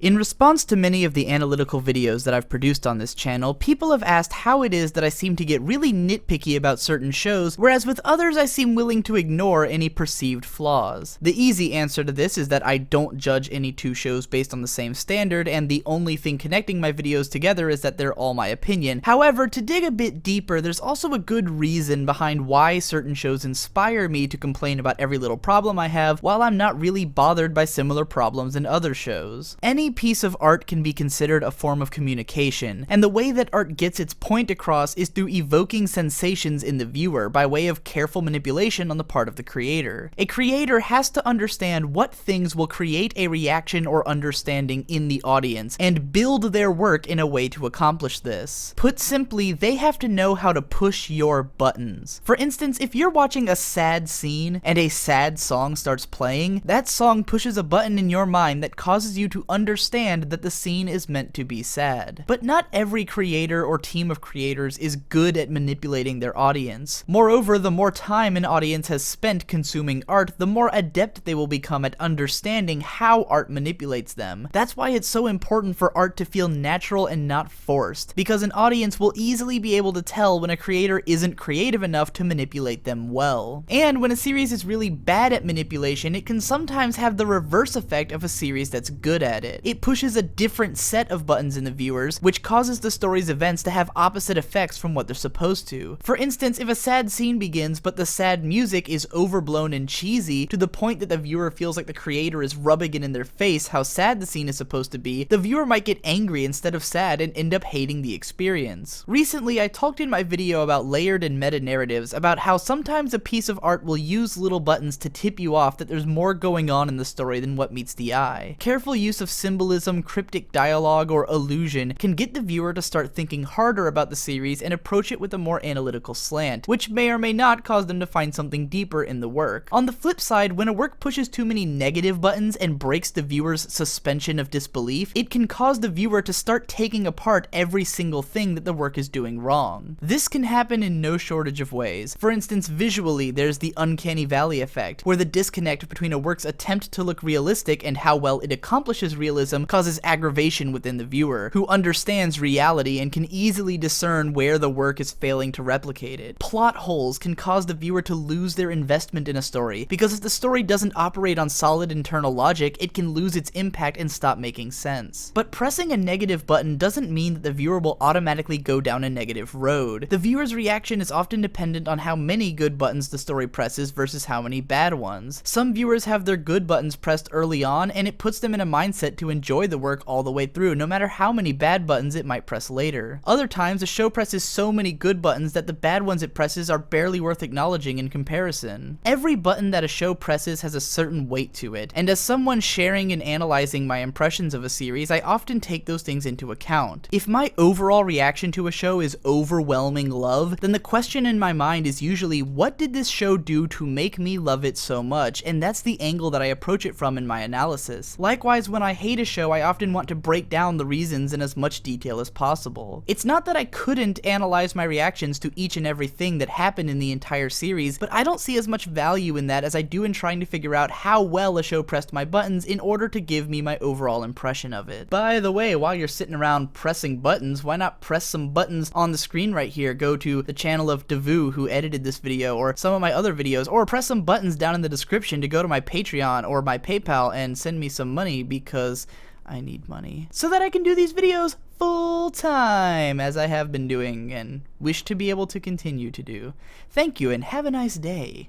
In response to many of the analytical videos that I've produced on this channel, people have asked how it is that I seem to get really nitpicky about certain shows, whereas with others I seem willing to ignore any perceived flaws. The easy answer to this is that I don't judge any two shows based on the same standard, and the only thing connecting my videos together is that they're all my opinion. However, to dig a bit deeper, there's also a good reason behind why certain shows inspire me to complain about every little problem I have, while I'm not really bothered by similar problems in other shows. Any piece of art can be considered a form of communication, and the way that art gets its point across is through evoking sensations in the viewer by way of careful manipulation on the part of the creator. A creator has to understand what things will create a reaction or understanding in the audience, and build their work in a way to accomplish this. Put simply, they have to know how to push your buttons. For instance, if you're watching a sad scene and a sad song starts playing, that song pushes a button in your mind that causes you to understand that the scene is meant to be sad. But not every creator or team of creators is good at manipulating their audience. Moreover, the more time an audience has spent consuming art, the more adept they will become at understanding how art manipulates them. That's why it's so important for art to feel natural and not forced, because an audience will easily be able to tell when a creator isn't creative enough to manipulate them well. And when a series is really bad at manipulation, it can sometimes have the reverse effect of a series that's good at it. It pushes a different set of buttons in the viewers, which causes the story's events to have opposite effects from what they're supposed to. For instance, if a sad scene begins but the sad music is overblown and cheesy to the point that the viewer feels like the creator is rubbing it in their face how sad the scene is supposed to be, the viewer might get angry instead of sad and end up hating the experience. Recently, I talked in my video about layered and meta narratives about how sometimes a piece of art will use little buttons to tip you off that there's more going on in the story than what meets the eye. Careful use of symbolism, cryptic dialogue, or illusion can get the viewer to start thinking harder about the series and approach it with a more analytical slant, which may or may not cause them to find something deeper in the work. On the flip side, when a work pushes too many negative buttons and breaks the viewer's suspension of disbelief, it can cause the viewer to start taking apart every single thing that the work is doing wrong. This can happen in no shortage of ways. For instance, visually, there's the uncanny valley effect, where the disconnect between a work's attempt to look realistic and how well it accomplishes realism causes aggravation within the viewer, who understands reality and can easily discern where the work is failing to replicate it. Plot holes can cause the viewer to lose their investment in a story, because if the story doesn't operate on solid internal logic, it can lose its impact and stop making sense. But pressing a negative button doesn't mean that the viewer will automatically go down a negative road. The viewer's reaction is often dependent on how many good buttons the story presses versus how many bad ones. Some viewers have their good buttons pressed early on, and it puts them in a mindset to enjoy the work all the way through, no matter how many bad buttons it might press later. Other times, a show presses so many good buttons that the bad ones it presses are barely worth acknowledging in comparison. Every button that a show presses has a certain weight to it, and as someone sharing and analyzing my impressions of a series, I often take those things into account. If my overall reaction to a show is overwhelming love, then the question in my mind is usually, what did this show do to make me love it so much? And that's the angle that I approach it from in my analysis. Likewise, when I hate a show, I often want to break down the reasons in as much detail as possible. It's not that I couldn't analyze my reactions to each and everything that happened in the entire series, but I don't see as much value in that as I do in trying to figure out how well a show pressed my buttons in order to give me my overall impression of it. By the way, while you're sitting around pressing buttons, why not press some buttons on the screen right here? Go to the channel of Devu, who edited this video, or some of my other videos, or press some buttons down in the description to go to my Patreon or my PayPal and send me some money, because I need money, so that I can do these videos full time, as I have been doing and wish to be able to continue to do. Thank you and have a nice day.